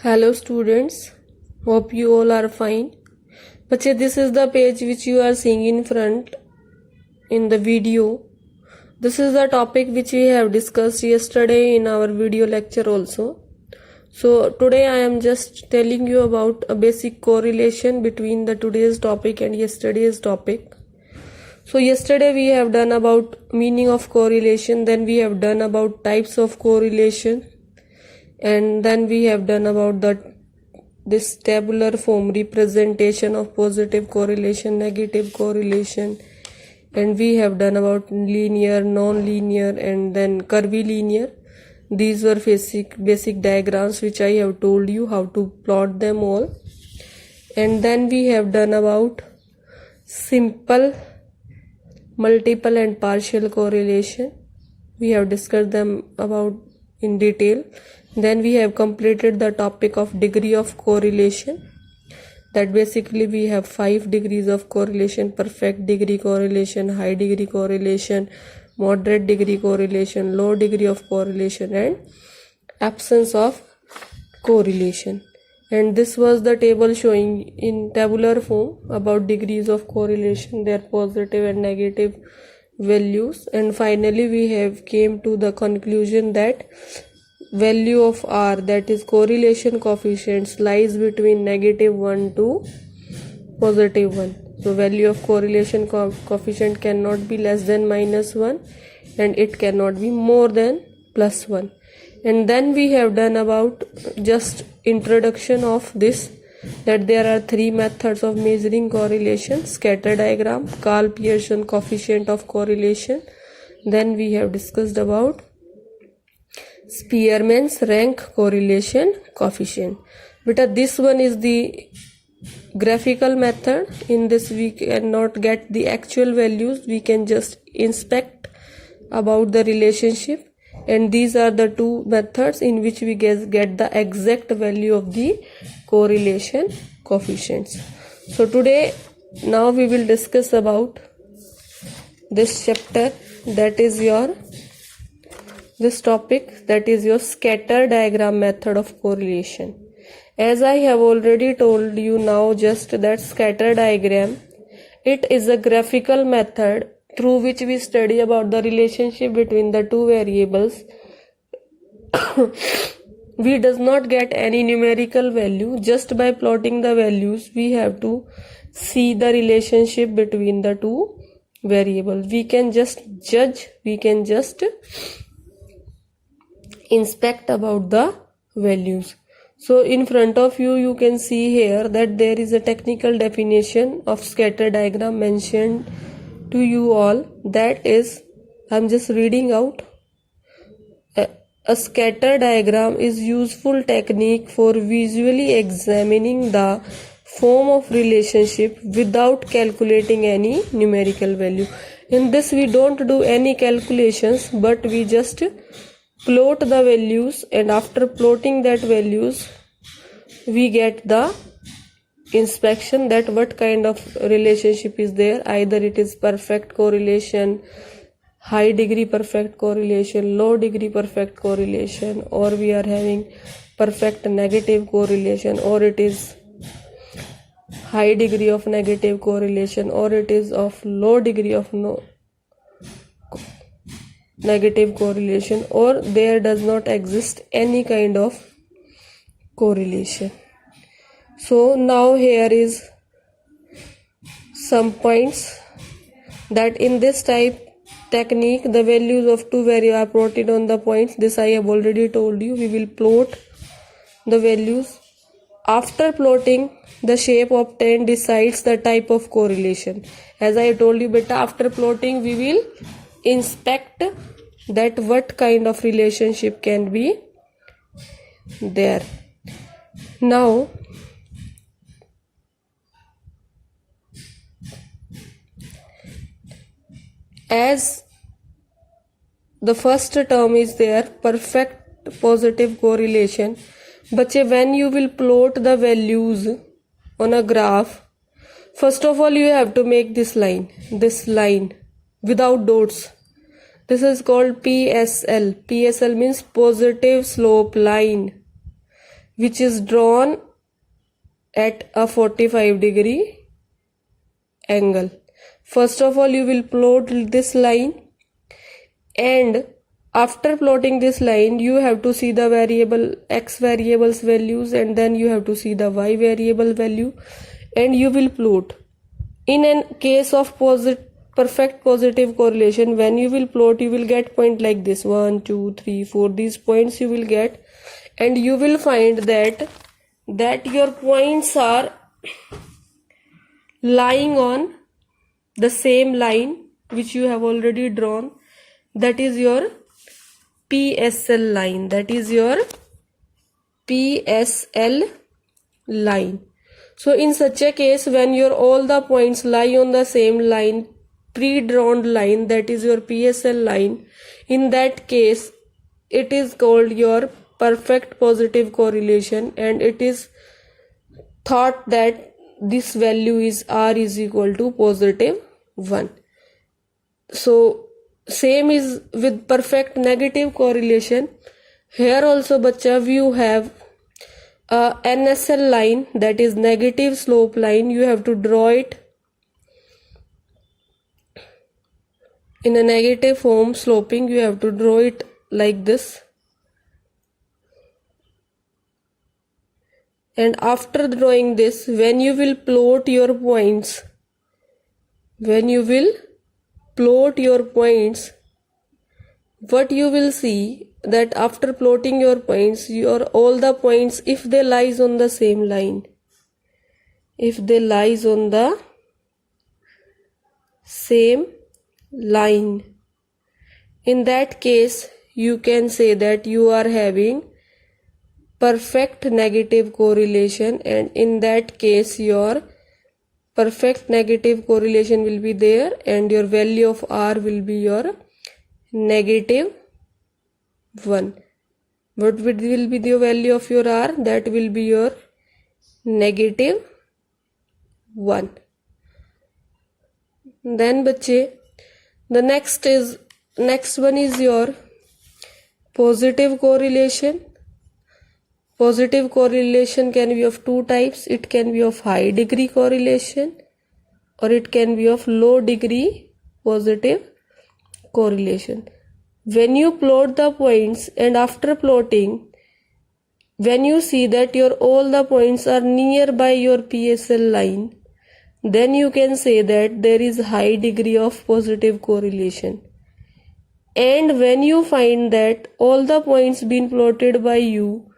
Hello students, hope you all are fine. बच्चे, this is the page which you are seeing in front in the video. This is the topic which we have discussed yesterday in our video lecture also. So today I am just telling you about a basic correlation between the today's topic and yesterday's topic. So yesterday we have done about meaning of correlation, then we have done about types of correlation, and then we have done about this tabular form representation of positive correlation, negative correlation, and we have done about linear, non-linear, and then curvilinear. These were basic diagrams which I have told you how to plot them all. And then we have done about simple, multiple, and partial correlation. We have discussed them about in detail. Then we have completed the topic of degree of correlation. That basically we have 5 degrees of correlation: perfect degree correlation, high degree correlation, moderate degree correlation, low degree of correlation, and absence of correlation. And this was the table showing in tabular form about degrees of correlation, their positive and negative values. And finally we have came to the conclusion that value of R, that is correlation coefficients, lies between -1 to +1. So value of correlation coefficient cannot be less than -1 and it cannot be more than +1. And then we have done about just introduction of this, that there are 3 methods of measuring correlation: scatter diagram, Karl-Pearson coefficient of correlation. Then we have discussed about Spearman's rank correlation coefficient. But this one is the graphical method. In this we cannot get the actual values, we can just inspect about the relationship, and these are the 2 methods in which we get the exact value of the correlation coefficients. So today, now we will discuss about this chapter, that is this topic, that is your scatter diagram method of correlation. As I have already told you now just that scatter diagram, it is a graphical method through which we study about the relationship between the 2 variables. We does not get any numerical value. Just by plotting the values we have to see the relationship between the 2 variables. We can just judge, we can just inspect about the values. So in front of you, you can see here that there is a technical definition of scatter diagram mentioned to you all. That is, I'm just reading out. A scatter diagram is useful technique for visually examining the form of relationship without calculating any numerical value. In this we don't do any calculations, but we just plot the values, and after plotting that values we get the inspection that what kind of relationship is there. Either it is perfect correlation, high degree perfect correlation, low degree perfect correlation, or we are having perfect negative correlation, or it is high degree of negative correlation, or it is of low degree of negative correlation, or there does not exist any kind of correlation. So now here is some points that in this type technique the values of 2 variables are plotted on the points. This I have already told you. We will plot the values. After plotting, the shape obtained decides the type of correlation. As I told you, beta, after plotting we will inspect that what kind of relationship can be there. Now as the first term is there, perfect positive correlation, but when you will plot the values on a graph, first of all you have to make this line without dots. This is called PSL. PSL means positive slope line. which is drawn at a 45-degree angle. First of all, you will plot this line, and after plotting this line you have to see the variable x variables values, and then you have to see the y variable value, and you will plot. In a case of perfect positive correlation, when you will plot, you will get point like this, 1 2 3 4, these points you will get, and you will find that your points are lying on the same line which you have already drawn. That is your PSL line. That is your PSL line. So in such a case, when your all the points lie on the same line, pre-drawn line, that is your PSL line, in that case it is called your perfect positive correlation, and it is thought that this value is R is equal to positive 1. So same is with perfect negative correlation. Here also bacha, you have a NSL line, that is negative slope line. You have to draw it in a negative form, sloping. You have to draw it like this, and after drawing this, when you will plot your points, what you will see that after plotting your points, your all the points, if they lies on the same line, in that case you can say that you are having perfect negative correlation, and in that case your perfect negative correlation will be there, and your value of R will be your negative 1. What will be the value of your R? That will be your negative 1. Then bache, the next one is your positive correlation. Positive correlation can be of two types. It can be of high degree correlation, or it can be of low degree positive correlation. When you plot the points, and after plotting, when you see that your all the points are nearby your PSL line, then you can say that there is high degree of positive correlation. And when you find that all the points being plotted by you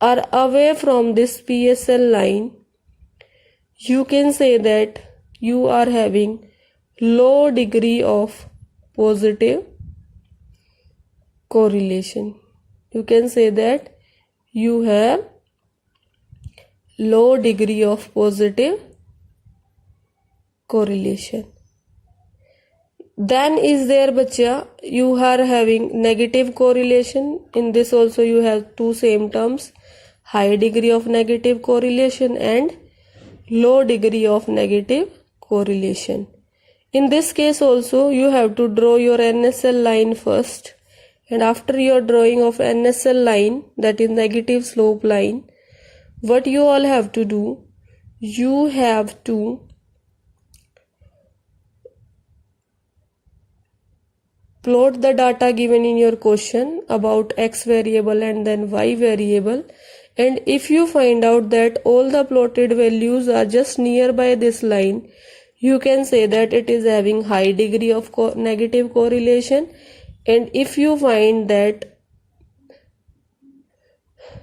are away from this PSL line, you can say that you are having low degree of positive correlation. You can say that you have low degree of positive correlation. Then is there bacha, you are having negative correlation. In this also you have two same terms, high degree of negative correlation and low degree of negative correlation. In this case also you have to draw your NSL line first, and after your drawing of NSL line, that is negative slope line, what you all have to do, you have to plot the data given in your question about x variable and then y variable, and if you find out that all the plotted values are just nearby this line, you can say that it is having high degree of negative correlation. And if you find that,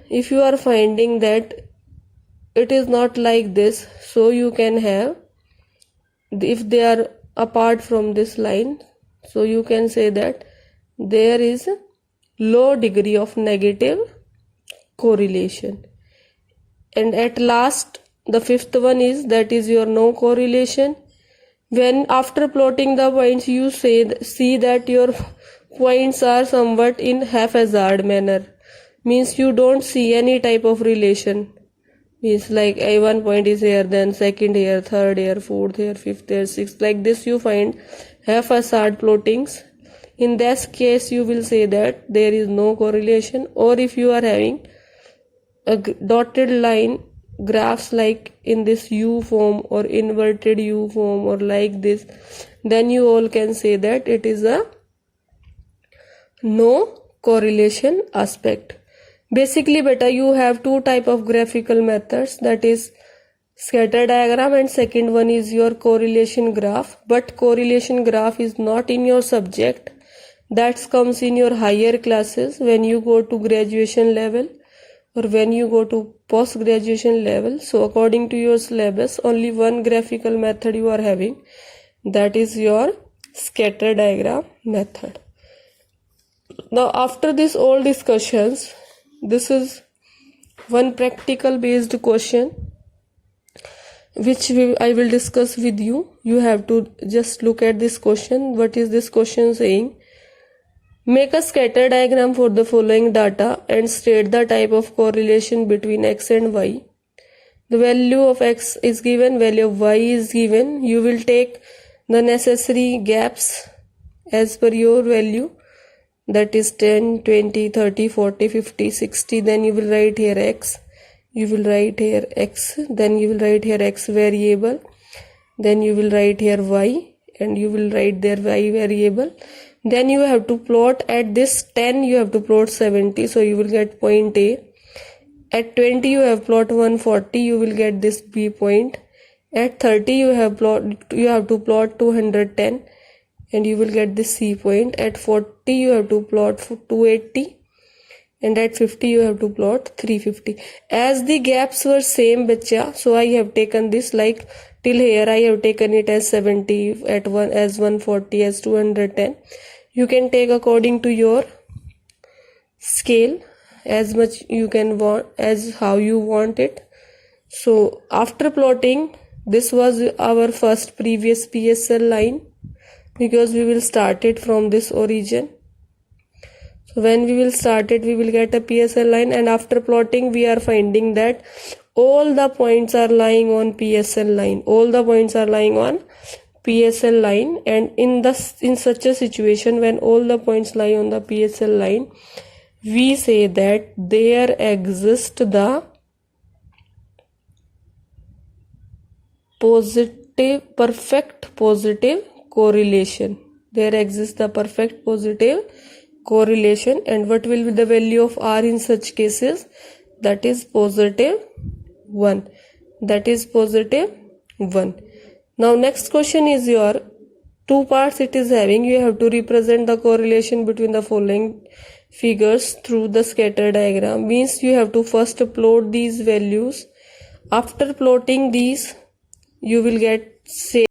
if you are finding that it is not like this, so you can have, if they are apart from this line, so you can say that there is low degree of negative correlation. And at last, the fifth one is, that is your no correlation. When after plotting the points, you see that your points are somewhat in haphazard manner, means you don't see any type of relation, means like one point is here, then second here, third here, fourth here, fifth here, sixth, like this you find haphazard plottings. In this case you will say that there is no correlation. Or if you are having dotted line graphs like in this U form or inverted U form or like this, then you all can say that it is a no correlation aspect. Basically beta, you have two type of graphical methods, that is scatter diagram and second one is your correlation graph. But correlation graph is not in your subject, that comes in your higher classes when you go to graduation level or when you go to post graduation level. So according to your syllabus, only one graphical method you are having, that is your scatter diagram method. Now after this all discussions, this is one practical based question which I will discuss with you. You have to just look at this question. What is this question saying? Make a scatter diagram for the following data and state the type of correlation between x and y. The value of x is given, value of y is given. You will take the necessary gaps as per your value, that is 10, 20, 30, 40, 50, 60. Then you will write here x, you will write here x, then you will write here x variable, then you will write here y, and you will write there y variable. Then you have to plot at this 10, you have to plot 70, so you will get point A. At 20 you have plot 140, you will get this B point. At 30 you have to plot 210 and you will get this C point. At 40 you have to plot 280 and at 50 you have to plot 350. As the gaps were same bacha, so I have taken this, like till here I have taken it as 70, at 1 as 140, as 210. You can take according to your scale, as much you can want, as how you want it. So after plotting, this was our first previous PSL line, because we will start it from this origin. So when we will start it, we will get a PSL line, and after plotting we are finding that all the points are lying on PSL line. All the points are lying on PSL line, and in such a situation when all the points lie on the PSL line, we say that there exists the perfect positive correlation. There exists the perfect positive correlation. And what will be the value of R in such cases? That is positive 1. That is positive 1. Now next question is your two parts it is having. You have to represent the correlation between the following figures through the scatter diagram. Means you have to first plot these values. After plotting these, you will get say